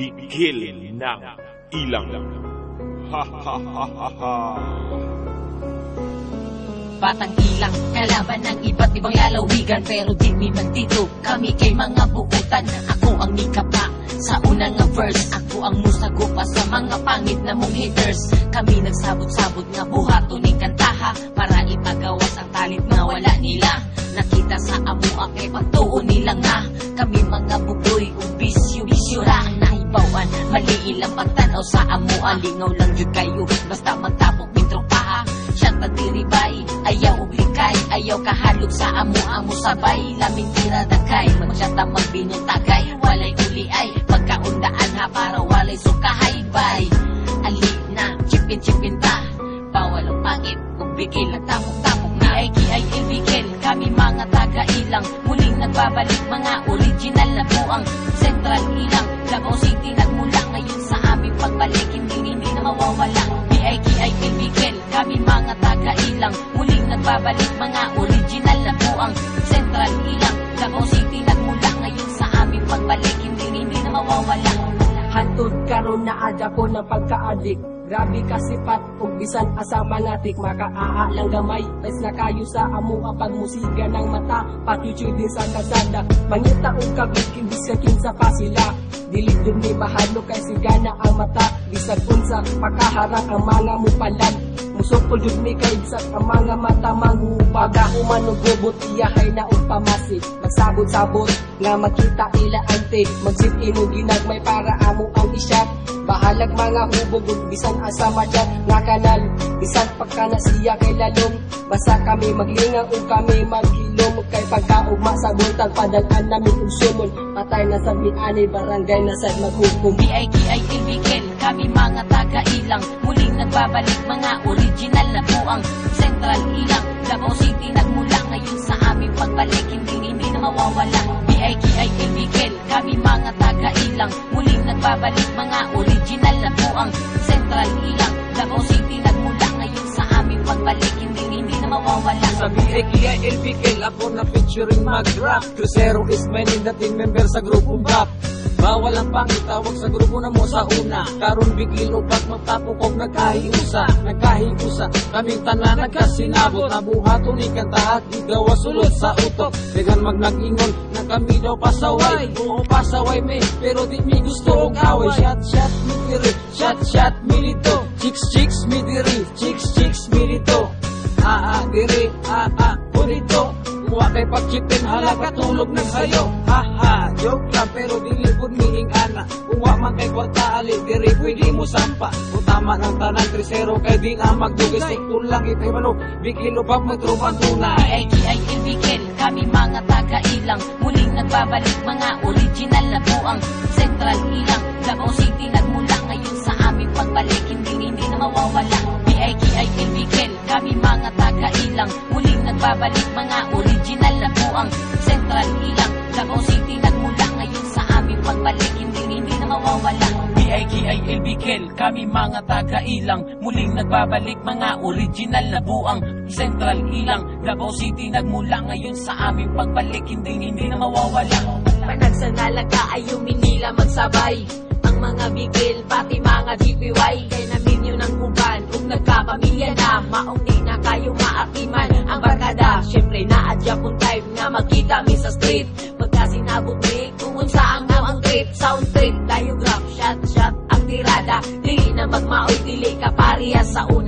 bigil ng ilang. Ha ha ha ha ha. Batang ilang, kalaban ng iba't ibang lalawigan, pero di mi man dito, kami kay mga buutan. Ako ang nikapa sa unang verse, ako ang musago pa sa mga pangit na mong haters. Kami nagsabot-sabot nga buhato ni kantaha, para ipagawas ang talit na wala nila. Nakita sa amua kay pagtuon nila nga, kami mga buboy o bisyo ra ang nahibawan. Mali ilang pagtanaw sa amua, lingaw lang yun kayo, basta magtapok mintropaha. Siyat patiribay, ayaw ublikay, ayaw kahalog sa amo sabay, laming tira dakay, magsyata magbinong tagay, walay uli ay pagkaundaan ha, para walay sukahay bay. Ali na, chipin ta, bawal ang pangit, kung bigil at tapok-tapok na ay bigil. Kami mga taga-ilang, muling nagbabalik, mga original na buang Central Ilang, Davao City nagmula ngayon sa aming pagbalik, hindi na mawawala. bigil, kami mga taga-ilang, muling nagbabalik, mga original na buang Central Ilang, Davao City nagmula ngayon sa aming pagbalik, hindi na mawawala. Hantod karon na adya ko ng pagka-adik, grabe kasipat kung bisan asa manatik, makaaha lang gamay, pes na kayo sa amua pagmusika ng mata, patyuchoy din sa kasada, mangita og kabit kimbis ka kinsa pa sila, dilig dun ni mahalo kay sigana ang mata, bisag unsa pakaharang ang mga mupalan, musukol jud ni kay bisag ang mga mata mangubaga, umanong gubot iyahay na og pamasig, magsabot-sabot nga makita ila ante, magsip-in og ginagmay para amo ang isyat, bahalag mga hubog ug bisan asa madyan nga kanal, bisan pagka na siya kay lalong, basta kami maglingaw ug kami maghilom, kay pagkaugma sa buntag padagan namin ug sumon, patay na sa ani barangay na sad maghukom. bigil, kami mga taga-ilang, muling nagbabalik, mga original na buang Central Ilang, Davao City nagmula ngayon sa aming pagbalik, hindi na mawawala. bigil, kami mga taga-ilang, muling nagbabalik, mga original na buang Central Ilang, Davao City nagmula ngayon sa aming pagbalik, hindi na mawawala. Sa BIKILBKL ako na featuring mag-rap, Crucero is my name, dating member sa grupong BAP. Bawal ang pangitawag sa grupo na mo sa una, karon bigil upat magtapok og nagkahiusa, kaming tanan nagkasinabot, nabuhaton ni kantahat di gawa sulod sa utok, degan magnag-ingon na kami daw pasaway, oo pasaway me, pero di mi gusto og away, shot mi diri, shot mi dito, chicks mi diri, chicks mi dito, diri, po dito. Kuha kay pagchipin, halaga tulog ng sayo. Haha, joke lang pero dili pud miing ana. Kuha man kay kwarta ali, diri pwede mo sampa. Utama ng tanan Crucero kay di na magdugis. Tikul lang itay mano, bigilo pa magtrupan tuna. bigil, kami mga taga-ilang, muling nagbabalik, mga original na buang Central Ilang, Davao City nagmula ngayon sa aming pagbalik, hindi na mawawala. bigil, kami mga taga-ilang, muling nagbabalik, mga original na buang Central Ilang, Davao City nagmula ngayon sa aming pagbalik, hindi na mawawala. bigil, kami mga taga-ilang, muling nagbabalik, mga original na buang Central Ilang, Davao City nagmula ngayon sa aming pagbalik, hindi na mawawala. Panagsanalaga ay uminila magsabay, ang mga bigil pati mga GPY, kay namin yun ang uban kung nagkapamilya na, maong di na kayo maakiman ang barkada. Syempre naadya kung time nga magkita mi sa street, pagka sinabot mi kung unsa ang trip, sound trip, diagram, shot ang tirada, dili na magmaoy, dili ka parehas sa una.